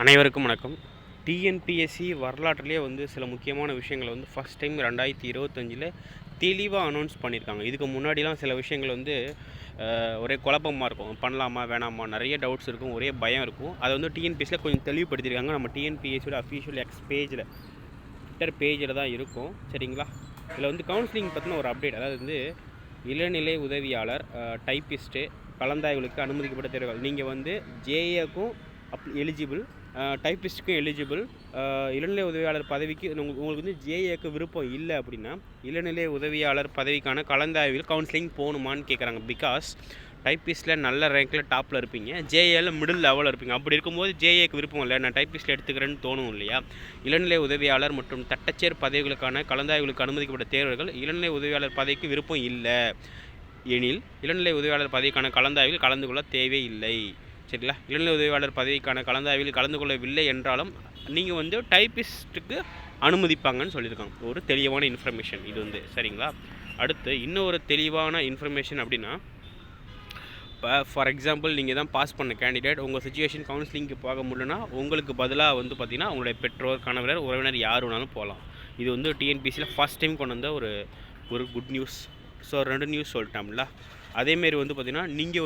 அனைவருக்கும் வணக்கம். டிஎன்பிஎஸ்சி வரலாற்றிலேயே சில முக்கியமான விஷயங்களை ஃபஸ்ட் டைம் 2025 தெளிவாக அனௌன்ஸ் பண்ணியிருக்காங்க. இதுக்கு முன்னாடிலாம் சில விஷயங்கள் ஒரே குழப்பமாக இருக்கும். பண்ணலாமா வேணாமா நிறைய டவுட்ஸ் இருக்கும், ஒரே பயம் இருக்கும். அதை டிஎன்பிஎஸ்சியில் கொஞ்சம் தெளிவுபடுத்தியிருக்காங்க. நம்ம டிஎன்பிஎஸ்சியோட அஃபிஷியல் எக்ஸ் பேஜில் ட்விட்டர் பேஜில் தான் இருக்கும். சரிங்களா? இதில் கவுன்சிலிங் பற்றின ஒரு அப்டேட். அதாவது இளநிலை உதவியாளர், டைப்பிஸ்ட்டு, கலந்தாய்வுகளுக்கு அனுமதிக்கப்பட்ட தேர்வுகள். நீங்கள் ஜேஏக்கும் எலிஜிபிள், டைப்பிஸ்ட்டுக்கும் எலிஜிபிள். இளநிலை உதவியாளர் பதவிக்கு உங்களுக்கு ஜேஏக்கு விருப்பம் இல்லை அப்படின்னா இளநிலை உதவியாளர் பதவிக்கான கலந்தாய்வில் கவுன்சிலிங் போகணுமான்னு கேட்குறாங்க. பிகாஸ் டைப்பிஸ்ட்டில் நல்ல ரேங்கில் டாப்பில் இருப்பீங்க, ஜேஏவில் மிடில் லெவலில் இருப்பீங்க. அப்படி இருக்கும்போது ஜேஏக்கு விருப்பம் இல்லை, நான் டைப்பிஸ்ட்டில் எடுத்துக்கிறேன்னு தோணும் இல்லையா? இளநிலை உதவியாளர் மற்றும் தட்டச்சேர் பதவிகளுக்கான கலந்தாய்வுகளுக்கு அனுமதிக்கப்பட்ட தேர்வுகள் இளநிலை உதவியாளர் பதவிக்கு விருப்பம் இல்லை எனில் இளநிலை உதவியாளர் பதவிக்கான கலந்தாய்வில் கலந்து கொள்ள தேவையில்லை. சரிங்களா? இளநிலை உதவியாளர் பதவிக்கான கலந்தாய்வில் கலந்து கொள்ளவில்லை என்றாலும் நீங்கள் டைப்பிஸ்ட்டுக்கு அனுமதிப்பாங்கன்னு சொல்லியிருக்காங்க. ஒரு தெளிவான இன்ஃபர்மேஷன் இது சரிங்களா? அடுத்து இன்னொரு தெளிவான இன்ஃபர்மேஷன் அப்படின்னா, இப்போ ஃபார் எக்ஸாம்பிள் நீங்கள் தான் பாஸ் பண்ண கேண்டிடேட், உங்கள் சிச்சுவேஷன் கவுன்சிலிங்க்கு போக முடியலன்னா உங்களுக்கு பதிலாக பார்த்திங்கன்னா உங்களுடைய பெற்றோர், கணவர், உறவினர் யார் வேணாலும் போகலாம். இது டிஎன்பிசியில் ஃபஸ்ட் டைம் கொண்டு வந்த ஒரு குட் நியூஸ். ஸோ 2 நியூஸ் சொல்லிட்டோம்ல. அதேமாரி பார்த்திங்கன்னா நீங்கள்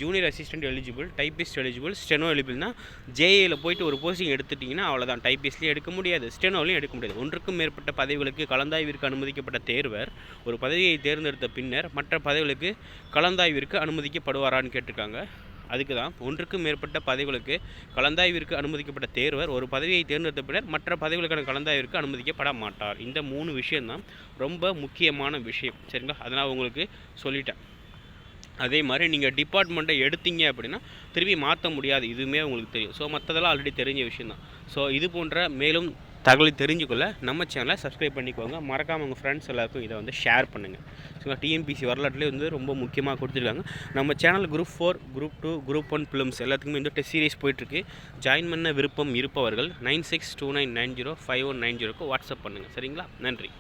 junior assistant eligible, typist eligible, steno எலிஜிபிள்னா ஜேஏயில் போய்ட்டு ஒரு போஸ்டிங் எடுத்துட்டிங்கன்னா அவ்வளோதான். டைப்பிஸ்ட்லேயும் எடுக்க முடியாது, ஸ்டெனோலையும் எடுக்க முடியாது. ஒன்றுக்கும் மேற்பட்ட பதவிகளுக்கு கலந்தாய்விற்கு அனுமதிக்கப்பட்ட தேர்வர் ஒரு பதவியை தேர்ந்தெடுத்த பின்னர் மற்ற பதவிகளுக்கு கலந்தாய்விற்கு அனுமதிக்கப்படுவாரான்னு கேட்டிருக்காங்க. அதுக்கு தான் ஒன்றுக்கும் மேற்பட்ட பதவிகளுக்கு கலந்தாய்விற்கு அனுமதிக்கப்பட்ட தேர்வர் ஒரு பதவியை தேர்ந்தெடுத்த பின்னர் மற்ற பதவிகளுக்கான கலந்தாய்விற்கு அனுமதிக்கப்பட மாட்டார். இந்த 3 விஷயம்தான் ரொம்ப முக்கியமான விஷயம். சரிங்களா? அதனால் உங்களுக்கு சொல்லிட்டேன். அதே மாதிரி நீங்கள் டிபார்ட்மெண்ட்டை எடுத்தீங்க அப்படின்னா திரும்பி மாற்ற முடியாது, இதுவுமே உங்களுக்கு தெரியும். ஸோ மற்றதெல்லாம் ஆல்ரெடி தெரிஞ்ச விஷயந்தான். ஸோ இது போன்ற மேலும் தகவலை தெரிஞ்சுக்கொள்ள நம்ம சேனலை சப்ஸ்கிரைப் பண்ணிக்கோங்க. மறக்காமல் உங்கள் ஃப்ரெண்ட்ஸ் எல்லாருக்கும் இதை ஷேர் பண்ணுங்கள். ஸோ டிஎன்பிசி வரலாற்றுலேயே ரொம்ப முக்கியமாக கொடுத்துருக்காங்க. நம்ம channel group 4, group 2, group 1 films எல்லாத்துக்குமே டெஸ்ட் சீரிஸ் போயிட்டுருக்கு. ஜாயின் பண்ண விருப்பம் இருப்பவர்கள் 9629905190க்கு வாட்ஸ்அப் பண்ணுங்கள். சரிங்களா? நன்றி.